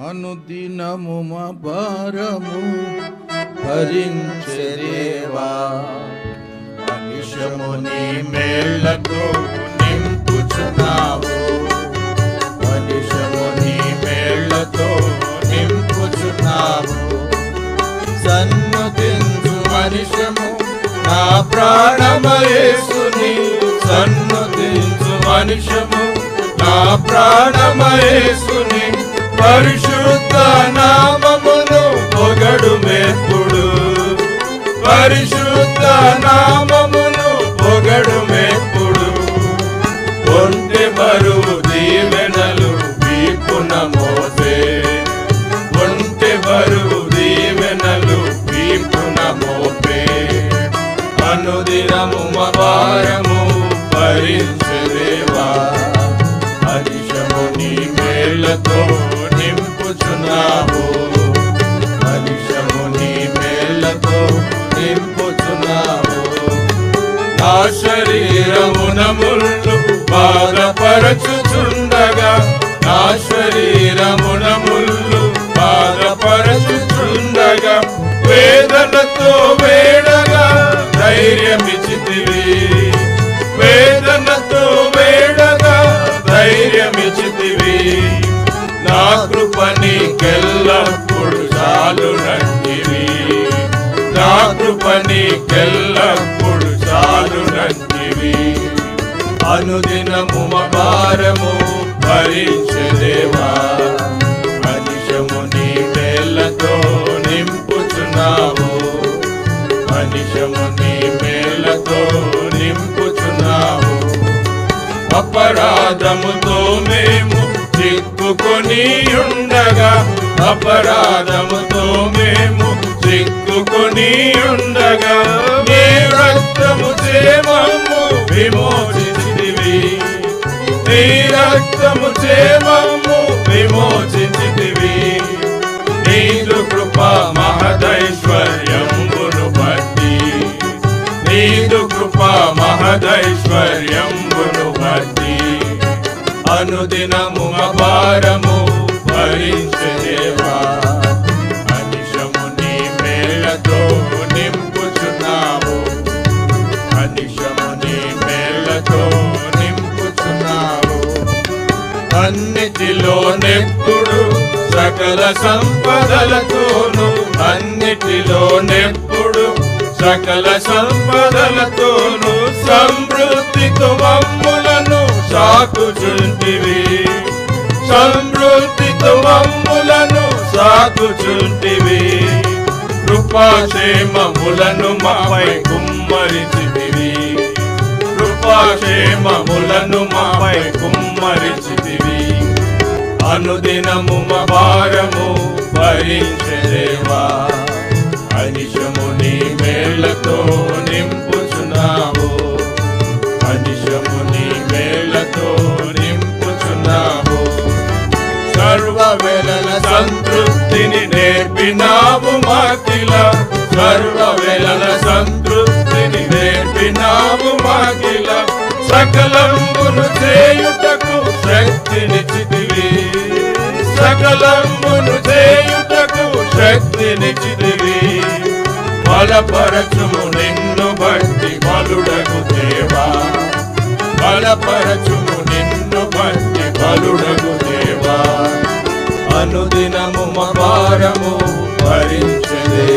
అనుదినము మా భారము భరించే దేవా, మనిషము నీ మేళ్లతో నింపుచున్నావు, మనిషము నీ మేళ్లతో నింపుచున్నావు. సన్నుతించు మనిషము నా ప్రాణమయేసుని, సన్నుతించు మనిషము నా ప్రాణమయేసుని, పరిశుద్ధ నామమును పొగడుమెప్పుడు, పరిశుద్ధ నామమును పొగడుమెప్పుడు. ఒంటె బరువు దీవెనలు వీపున మోసే, ఒంటె బరువు దీవెనలు వీపున మోపే, అనుదినము మా భారము భరించే దేవా, మనిషము నీ మేళ్లతో నింపుచున్నావు, మనిషము నీ మేళ్లతో నింపుచున్నావు. నా శరీరమున ముళ్ళు బాధపరచుచుండగా, నా శరీరమున ముళ్ళు బాధపరచుచుండగా, వేదనతో వేడగా ధైర్యమిచ్చితివి, వేదనతో వేడగా ధైర్యమిచ్చితివి. నా కృప నీకెల్లప్పుడు చాలునంటివి, నా కృప నీకెల్లప్పుడు చాలునంటివి. అనుదినము మా భారము భరించే దేవా, మనిషము నీ మేళ్లతో నింపుచున్నావు, మనిషము నీ మేళ్లతో నింపుచున్నావు. అపరాధముతో మేము చిక్కుకొని ఉండగా, అపరాధముతో మేము చిక్కుకొని ఉండగా, నీ రక్తము చే మమ్ము విమోచించితివి, నీ రక్తము చే మమ్ము విమోచించితివి. నీదు కృప మహదైశ్వర్యంబును బట్టి, నీదు కృప మహదైశ్వర్యంబును బట్టి, అనుదినము మా భారము భరించే దేవా, మనిషము నీ మేళ్లతో నింపుచున్నావు, మనిషము నీ మేళ్లతో నింపుచున్నావు. అన్నిటిలో నెప్పుడు సకల సంపదలతోను, అన్నిటిలో నెప్పుడు సకల సంపదలతోను, సమృద్ధితో మమ్ములను సాకుచుంటివి, సమృద్ధితో మమ్ములను సాకుచుంటివి. కృపాక్షేమములను మాపై కుమ్మరించితివి, కృపాక్షేమములను మాపై కుమ్మరించితివి. అనుదినము మా భారము భరించే దేవా, మనిషము నీ మేళ్లతో నింపుచున్నావు, మనిషము నీ మేళ్లతో నింపుచున్నావు. సర్వవేళల సంతృప్తిని నేర్పినావు మాకిల, సర్వవేళల సంతృప్తిని నేర్పినావు మాకిల. సకలంబును చేయుటకు శక్తినిచ్చితివి, సకలంబును చేయుటకు శక్తినిచ్చితివి. బలపరచుము నిన్ను బట్టి బలుడగు దేవా, బలపరచుము నిన్ను బట్టి బలుడగు దేవా, అనుదినము మా భారము భరించే దేవా.